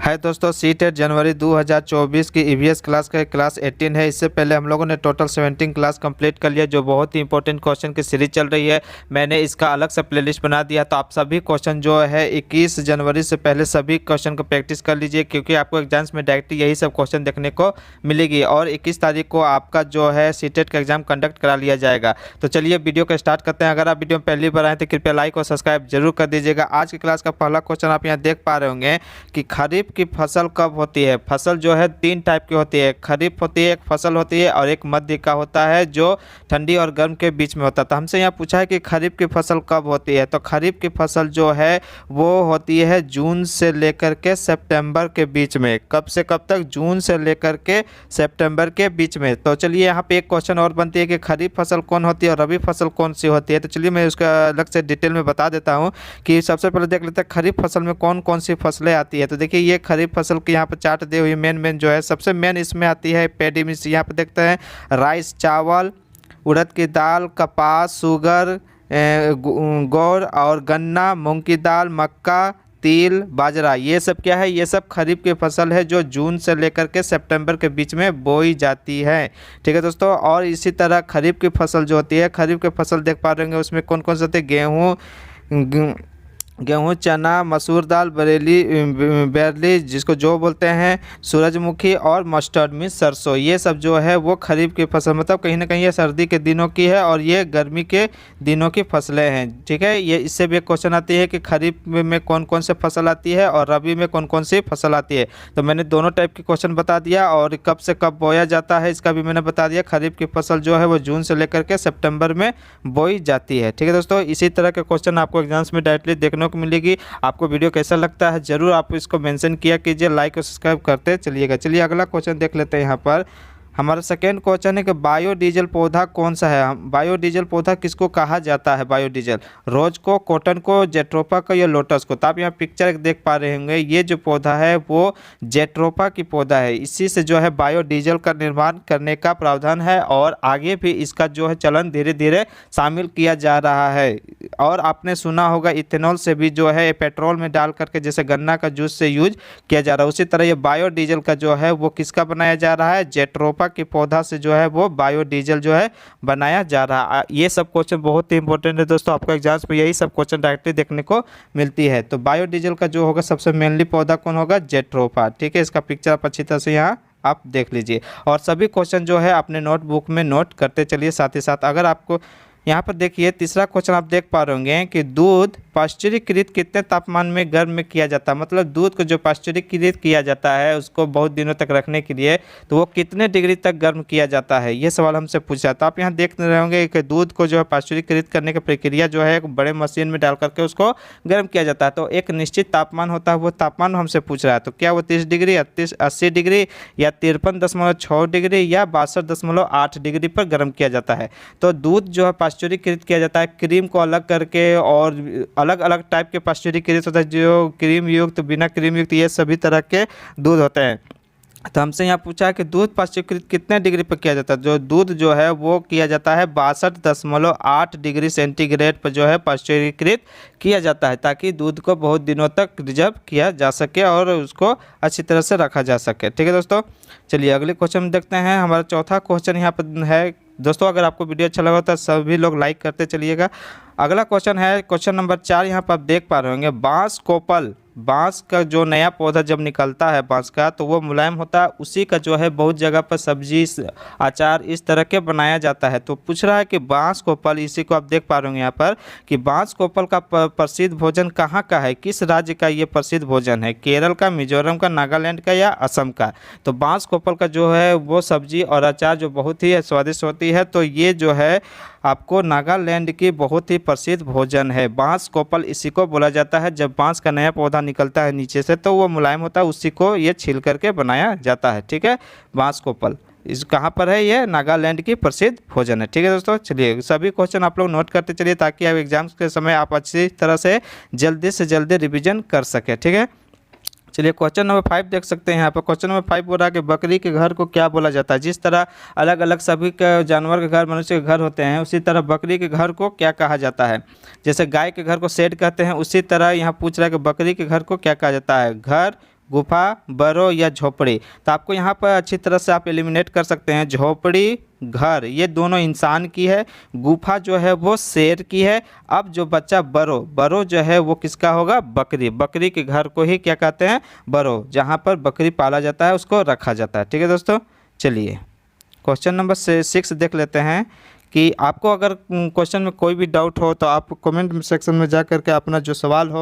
है दोस्तों, सीटेट जनवरी 2024 की ईवीएस क्लास का क्लास 18 है। इससे पहले हम लोगों ने टोटल 17 क्लास कंप्लीट कर लिया, जो बहुत ही इंपॉर्टेंट क्वेश्चन की सीरीज चल रही है। मैंने इसका अलग से प्लेलिस्ट बना दिया, तो आप सभी क्वेश्चन जो है 21 जनवरी से पहले सभी क्वेश्चन को प्रैक्टिस कर लीजिए, क्योंकि आपको एग्जाम्स में डायरेक्टली यही सब क्वेश्चन देखने को मिलेगी। और 21 तारीख को आपका जो है सीटेट का एग्जाम कंडक्ट करा लिया जाएगा। तो चलिए वीडियो को स्टार्ट करते हैं। अगर आप वीडियो में पहली बार आए तो कृपया लाइक और सब्सक्राइब जरूर कर दीजिएगा। आज की क्लास का पहला क्वेश्चन आप यहाँ देख पा रहे होंगे कि खरीफ की फसल कब होती है। फसल जो है 3 टाइप की होती है, खरीफ होती है, एक फसल होती है, और एक मध्य का होता है जो ठंडी और गर्म के बीच में होता है। तो हमसे यहाँ पूछा है कि खरीफ की फसल कब होती है। तो खरीफ की फसल जो है वो होती है जून से लेकर के सितंबर के बीच में। कब से कब तक? जून से लेकर के सितंबर के बीच में। तो चलिए यहाँ पे एक क्वेश्चन और बनती है कि खरीफ फसल कौन होती है और रबी फसल कौन सी होती है। तो चलिए मैं उसका अलग से डिटेल में बता देता हूँ कि सबसे पहले देख लेते हैं खरीफ फसल में कौन कौन सी फसलें आती है। तो देखिए ये खरीफ फसल की यहाँ पर चार्ट दी हुई मेन जो है, सबसे मेन इसमें आती है पैडी मिर्च। यहाँ पर देखते हैं राइस चावल, उड़द की दाल, कपास, शुगर, गौर और गन्ना, मूंग की दाल, मक्का, तिल, बाजरा। ये सब क्या है? ये सब खरीफ की फसल है जो जून से लेकर के सितंबर के बीच में बोई जाती है। ठीक है दोस्तों। और इसी तरह खरीफ की फसल जो होती है, खरीफ की फसल देख पा रहे होंगे उसमें कौन कौन से होते हैं? गेहूँ, चना, मसूर दाल, बैरली जिसको जो बोलते हैं, सूरजमुखी और मस्टर्ड मीन्स सरसों। ये सब जो है वो खरीफ की फसल, मतलब कहीं ना कहीं ये सर्दी के दिनों की है और ये गर्मी के दिनों की फसलें हैं। ठीक है। ये इससे भी एक क्वेश्चन आती है कि खरीफ में कौन कौन से फसल आती है और रबी में कौन कौन सी फसल आती है। तो मैंने दोनों टाइप के क्वेश्चन बता दिया, और कब से कब बोया जाता है इसका भी मैंने बता दिया। खरीफ की फसल जो है वो जून से लेकर के सितंबर में बोई जाती है। ठीक है दोस्तों। इसी तरह के क्वेश्चन आपको एग्जाम्स में डायरेक्टली देखने को मिलेगी। आपको वीडियो कैसा लगता है जरूर आप इसको मेंशन किया कीजिए, लाइक और सब्सक्राइब करते चलिएगा। चलिए अगला क्वेश्चन देख लेते हैं। यहाँ पर हमारा सेकेंड क्वेश्चन है कि बायोडीजल पौधा कौन सा है। बायोडीजल पौधा किसको कहा जाता है? बायोडीजल रोज को, कॉटन को, जेट्रोपा को या लोटस को। तो आप यहाँ पिक्चर देख पा रहे होंगे, ये जो पौधा है वो जेट्रोपा की पौधा है। इसी से जो है बायोडीजल का निर्माण करने का प्रावधान है, और आगे भी इसका जो है चलन धीरे धीरे शामिल किया जा रहा है। और आपने सुना होगा इथेनॉल से भी जो है पेट्रोल में डाल करके, जैसे गन्ना का जूस से यूज किया जा रहा है, उसी तरह ये बायोडीजल का जो है वो किसका बनाया जा रहा है? जेट्रोपा के पौधा से जो है वो बायोडीजल जो है बनाया जा रहा है। ये सब क्वेश्चन बहुत ही इंपॉर्टेंट है दोस्तों, आपको एग्जाम्स में यही सब क्वेश्चन डायरेक्टली देखने को मिलती है। तो बायोडीजल का जो होगा सबसे मेनली पौधा कौन होगा? जेट्रोपा। ठीक है। इसका पिक्चर आप अच्छी तरह से यहाँ आप देख लीजिए, और सभी क्वेश्चन जो है अपने नोटबुक में नोट करते चलिए साथ ही साथ। अगर आपको यहाँ पर देखिए तीसरा क्वेश्चन आप देख पा रहे होंगे कि दूध पाश्चुरीकृत कितने तापमान में गर्म में किया जाता है। मतलब दूध को जो पाश्चुरीकृत किया जाता है उसको बहुत दिनों तक रखने के लिए, तो वो कितने डिग्री तक गर्म किया जाता है, ये सवाल हमसे पूछा। तो आप यहाँ देख रहे होंगे कि दूध को जो है पाश्चुरीकृत करने की प्रक्रिया जो है एक बड़े मशीन में डाल करके उसको गर्म किया जाता है। तो एक निश्चित तापमान होता है, वो तापमान हमसे पूछ रहा है। तो क्या वो 30 डिग्री, 80 डिग्री, या 53.6 डिग्री, या 62.8 डिग्री पर गर्म किया जाता है। तो दूध जो है पाश्चुरीकृत किया जाता है, क्रीम को अलग करके, और अलग अलग टाइप के पाश्चुरीकृत होता है, जो क्रीम युक्त, बिना क्रीम युक्त, ये सभी तरह के दूध होते हैं। तो हमसे यहाँ पूछा है कि दूध पाश्चुरीकृत कितने डिग्री पर किया जाता है। जो दूध जो है वो किया जाता है 62.8 डिग्री सेंटीग्रेड पर जो है पाश्चुरीकृत किया जाता है, ताकि दूध को बहुत दिनों तक रिजर्व किया जा सके और उसको अच्छी तरह से रखा जा सके। ठीक है दोस्तों। चलिए अगले क्वेश्चन में देखते हैं। हमारा चौथा क्वेश्चन यहाँ पर है दोस्तों, अगर आपको वीडियो अच्छा लगा तो सभी लोग लाइक करते चलिएगा। अगला क्वेश्चन है क्वेश्चन नंबर 4। यहाँ पर आप देख पा रहे होंगे बांस कोपल। बांस का जो नया पौधा जब निकलता है बांस का, तो वो मुलायम होता है, उसी का जो है बहुत जगह पर सब्जी, अचार इस तरह के बनाया जाता है। तो पूछ रहा है कि बांस कोपल, इसी को आप देख पा रहे होंगे यहाँ पर कि बांस कोपल का प्रसिद्ध भोजन कहाँ का है, किस राज्य का ये प्रसिद्ध भोजन है? केरल का, मिजोरम का, नागालैंड का या असम का? तो बांस कोपल का जो है वो सब्जी और अचार जो बहुत ही स्वादिष्ट होती है, तो ये जो है आपको नागालैंड की बहुत ही प्रसिद्ध भोजन है। बांस कोपल इसी को बोला जाता है। जब बांस का नया पौधा निकलता है नीचे से तो वो मुलायम होता है, उसी को ये छील करके बनाया जाता है। ठीक है। बांस कोपल इस कहाँ पर है? ये नागालैंड की प्रसिद्ध भोजन है। ठीक है दोस्तों। चलिए सभी क्वेश्चन आप लोग नोट करते चलिए, ताकि आप एग्जाम्स के समय आप अच्छी तरह से जल्दी रिविजन कर सकें। ठीक है। चलिए क्वेश्चन नंबर 5 देख सकते हैं। यहाँ पर क्वेश्चन नंबर 5 बोल रहा है कि बकरी के घर को क्या बोला जाता है। जिस तरह अलग अलग सभी के जानवर के घर, मनुष्य के घर होते हैं, उसी तरह बकरी के घर को क्या कहा जाता है। जैसे गाय के घर को शेड कहते हैं, उसी तरह यहाँ पूछ रहा है कि बकरी के घर को क्या कहा जाता है। घर, गुफा, बरो या झोपड़ी। तो आपको यहाँ पर अच्छी तरह से आप एलिमिनेट कर सकते हैं। झोपड़ी, घर, ये दोनों इंसान की है। गुफा जो है वो शेर की है। अब जो बच्चा बरो, बरो जो है वो किसका होगा? बकरी। बकरी के घर को ही क्या कहते हैं? बरो। जहाँ पर बकरी पाला जाता है उसको रखा जाता है। ठीक है दोस्तों, चलिए क्वेश्चन नंबर 6 देख लेते हैं कि आपको अगर क्वेश्चन में कोई भी डाउट हो तो आप कमेंट सेक्शन में जा करके अपना जो सवाल हो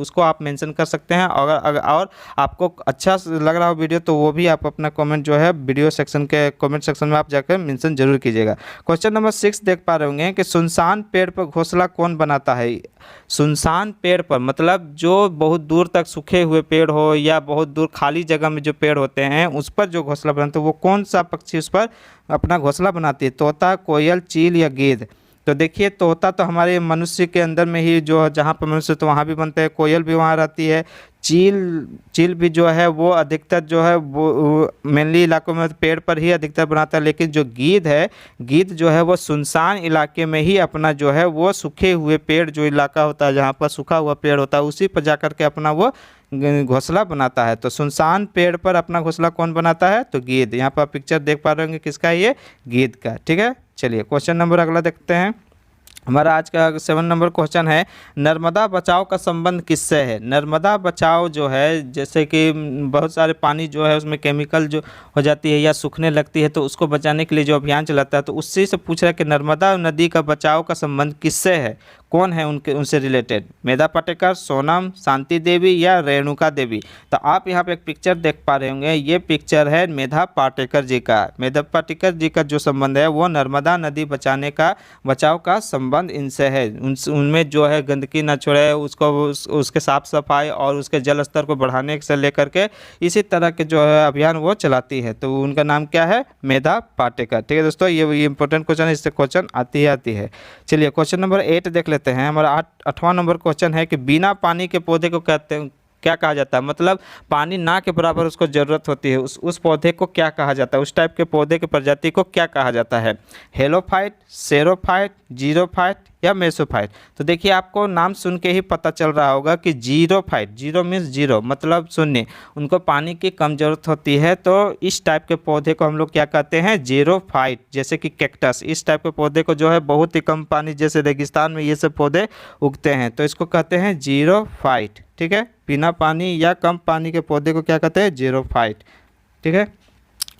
उसको आप मेंशन कर सकते हैं। अगर और आपको अच्छा लग रहा हो वीडियो तो वो भी आप अपना कमेंट जो है वीडियो सेक्शन के कमेंट सेक्शन में आप जाकर मेंशन जरूर कीजिएगा। क्वेश्चन नंबर 6 देख पा रहे होंगे कि सुनसान पेड़ पर घोंसला कौन बनाता है? सुनसान पेड़ पर मतलब जो बहुत दूर तक सूखे हुए पेड़ हो या बहुत दूर खाली जगह में जो पेड़ होते हैं उस पर जो घोंसला बनाते हैं वो कौन सा पक्षी उस पर अपना घोंसला बनाती है? तोता, कोयल, चील या गिद्ध? तो देखिए तोता तो हमारे मनुष्य के अंदर में ही जो जहाँ पर मनुष्य तो वहाँ भी बनते हैं। कोयल भी वहाँ रहती है। चील भी जो है वो अधिकतर जो है वो मेनली इलाकों में पेड़ पर ही अधिकतर बनाता है। लेकिन जो गिद्ध है, गिद्ध जो है वो सुनसान इलाके में ही अपना जो है वो सूखे हुए पेड़, जो इलाका होता है जहाँ पर सूखा हुआ पेड़ होता है उसी पर जा कर के अपना वो घोंसला बनाता है। तो सुनसान पेड़ पर अपना घोंसला कौन बनाता है? तो गिद्ध। यहाँ पर पिक्चर देख पा रहे होंगे किसका है? ये गिद्ध का। ठीक है, चलिए क्वेश्चन नंबर अगला देखते हैं। हमारा आज का 7 नंबर क्वेश्चन है, नर्मदा बचाओ का संबंध किससे है? नर्मदा बचाओ जो है, जैसे कि बहुत सारे पानी जो है उसमें केमिकल जो हो जाती है या सूखने लगती है तो उसको बचाने के लिए जो अभियान चलाता है, तो उससे से पूछ रहा है कि नर्मदा नदी का बचाव का संबंध किससे है? कौन है उनसे रिलेटेड? मेधा पाटेकर, सोनम, शांति देवी या रेणुका देवी? तो आप यहाँ पे एक पिक्चर देख पा रहे होंगे, ये पिक्चर है मेधा पाटेकर जी का। मेधा पाटेकर जी का जो संबंध है वो नर्मदा नदी बचाव का संबंध इनसे है। उनमें जो है गंदगी न छोड़े, उसके साफ सफाई और उसके जल स्तर को बढ़ाने से लेकर के इसी तरह के जो है अभियान वो चलाती है। तो उनका नाम क्या है? मेधा पाटेकर। ठीक है दोस्तों, ये इंपॉर्टेंट क्वेश्चन है, इससे क्वेश्चन आती है। चलिए क्वेश्चन नंबर 8 देख लेते हैं। हमारा 8वां नंबर क्वेश्चन है कि बिना पानी के पौधे को क्या कहा जाता है? मतलब पानी ना के बराबर उसको ज़रूरत होती है, उस पौधे को क्या कहा जाता है? उस टाइप के पौधे की प्रजाति को क्या कहा जाता है? हेलोफाइट, सेरोफाइट, जीरोफाइट या मेसोफाइट? तो देखिए आपको नाम सुन के ही पता चल रहा होगा कि जीरोफाइट, जीरो मीन्स जीरो मतलब शून्य, उनको पानी की कम ज़रूरत होती है। तो इस टाइप के पौधे को हम लोग क्या कहते हैं? जीरोफाइट। जैसे कि कैक्टस, इस टाइप के पौधे को जो है बहुत ही कम पानी, जैसे रेगिस्तान में ये सब पौधे उगते हैं, तो इसको कहते हैं जीरोफाइट। ठीक है, बिना पानी या कम पानी के पौधे को क्या कहते हैं? जीरोफाइट। ठीक है,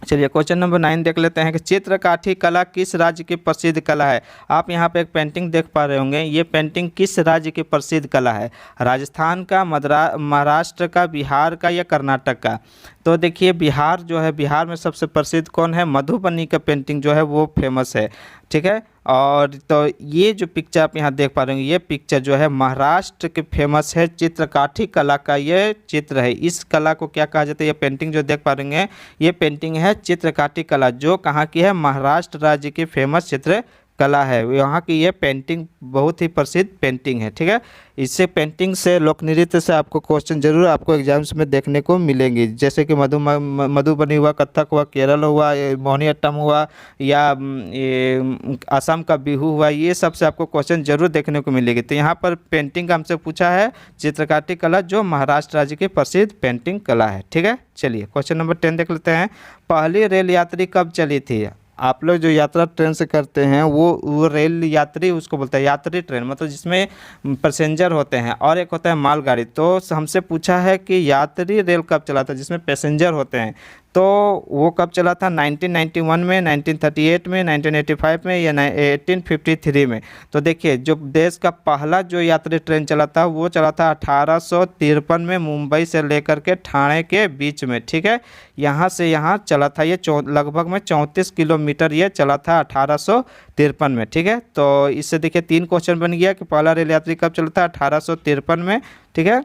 चलिए क्वेश्चन नंबर 9 देख लेते हैं कि चित्रकाठी कला किस राज्य की प्रसिद्ध कला है? आप यहाँ पे एक पेंटिंग देख पा रहे होंगे, ये पेंटिंग किस राज्य की प्रसिद्ध कला है? राजस्थान का, महाराष्ट्र का, बिहार का या कर्नाटक का? तो देखिए बिहार जो है, बिहार में सबसे प्रसिद्ध कौन है? मधुबनी का पेंटिंग जो है वो फेमस है। ठीक है, और तो ये जो पिक्चर आप यहाँ देख पा रहे हैं, ये पिक्चर जो है महाराष्ट्र के फेमस है चित्रकाठी कला का ये चित्र है। इस कला को क्या कहा जाता है? ये पेंटिंग जो देख पा रहे हैं ये पेंटिंग है चित्रकाठी कला, जो कहाँ की है? महाराष्ट्र राज्य की फेमस चित्र कला है। यहाँ की ये पेंटिंग बहुत ही प्रसिद्ध पेंटिंग है। ठीक है, इससे पेंटिंग से, लोक नृत्य से आपको क्वेश्चन जरूर आपको एग्जाम्स में देखने को मिलेंगे, जैसे कि मधुबनी हुआ, कथक हुआ, केरल हुआ, मोहिनीअट्टम हुआ या ये असम का बिहू हुआ, ये सब से आपको क्वेश्चन जरूर देखने को मिलेगी। तो यहाँ पर पेंटिंग का हमसे पूछा है चित्रकाठी कला, जो महाराष्ट्र राज्य की प्रसिद्ध पेंटिंग कला है। ठीक है, चलिए क्वेश्चन नंबर 10 देख लेते हैं। पहली रेल यात्री कब चली थी? आप लोग जो यात्रा ट्रेन से करते हैं वो रेल यात्री उसको बोलते हैं यात्री ट्रेन, मतलब जिसमें पैसेंजर होते हैं, और एक होता है मालगाड़ी। तो हमसे पूछा है कि यात्री रेल कब चला था जिसमें पैसेंजर होते हैं, तो वो कब चला था? 1991 में, 1938 में, 1985 में या 1853 में? तो देखिए जो देश का पहला जो यात्री ट्रेन चला था वो चला था 1853 में, मुंबई से लेकर के ठाणे के बीच में। ठीक है, यहाँ से यहाँ चला था, ये लगभग में 34 किलोमीटर ये चला था 1853 में। ठीक है, तो इससे देखिए 3 क्वेश्चन बन गया कि पहला रेल यात्री कब चला था? 1853 में। ठीक है,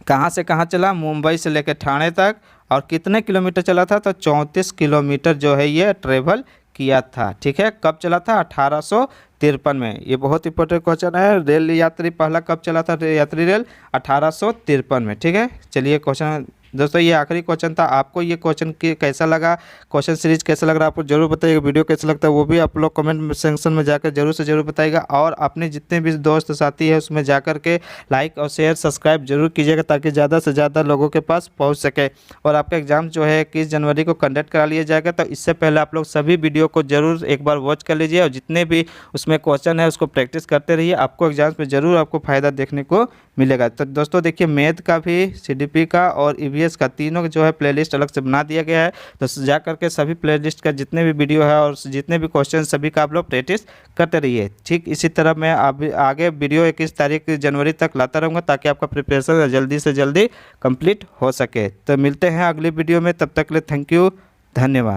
कहाँ से कहाँ चला? मुंबई से लेकर ठाणे तक, और कितने किलोमीटर चला था? तो 34 किलोमीटर जो है ये ट्रेवल किया था। ठीक है, कब चला था? 1853 में। ये बहुत इंपॉर्टेंट क्वेश्चन है, रेल यात्री पहला कब चला था यात्री रेल? 1853 में। ठीक है, चलिए क्वेश्चन दोस्तों ये आखिरी क्वेश्चन था। आपको ये क्वेश्चन कैसा लगा, क्वेश्चन सीरीज कैसा लग रहा है आपको जरूर बताइएगा। वीडियो कैसा लगता है वो भी आप लोग कमेंट सेक्शन में जाकर जरूर से जरूर बताइएगा, और अपने जितने भी दोस्त साथी है उसमें जाकर के लाइक और शेयर सब्सक्राइब जरूर कीजिएगा, ताकि ज़्यादा से ज़्यादा लोगों के पास पहुँच सके। और आपका एग्ज़ाम जो है 21 जनवरी को कंडक्ट करा लिया जाएगा, तो इससे पहले आप लोग सभी वीडियो को जरूर एक बार वॉच कर लीजिए, और जितने भी उसमें क्वेश्चन है उसको प्रैक्टिस करते रहिए। आपको एग्जाम्स में ज़रूर आपको फ़ायदा देखने को मिलेगा। तो दोस्तों देखिए, मैथ का भी, सीडीपी का और ईवीएस का, तीनों जो है प्लेलिस्ट अलग से बना दिया गया है। तो जा करके सभी प्लेलिस्ट का जितने भी वीडियो है और जितने भी क्वेश्चन सभी का आप लोग प्रैक्टिस करते रहिए। ठीक इसी तरह मैं आगे वीडियो 21 तारीख जनवरी तक लाता रहूँगा, ताकि आपका प्रिपरेशन जल्दी से जल्दी कंप्लीट हो सके। तो मिलते हैं अगली वीडियो में, तब तक के लिए थैंक यू, धन्यवाद।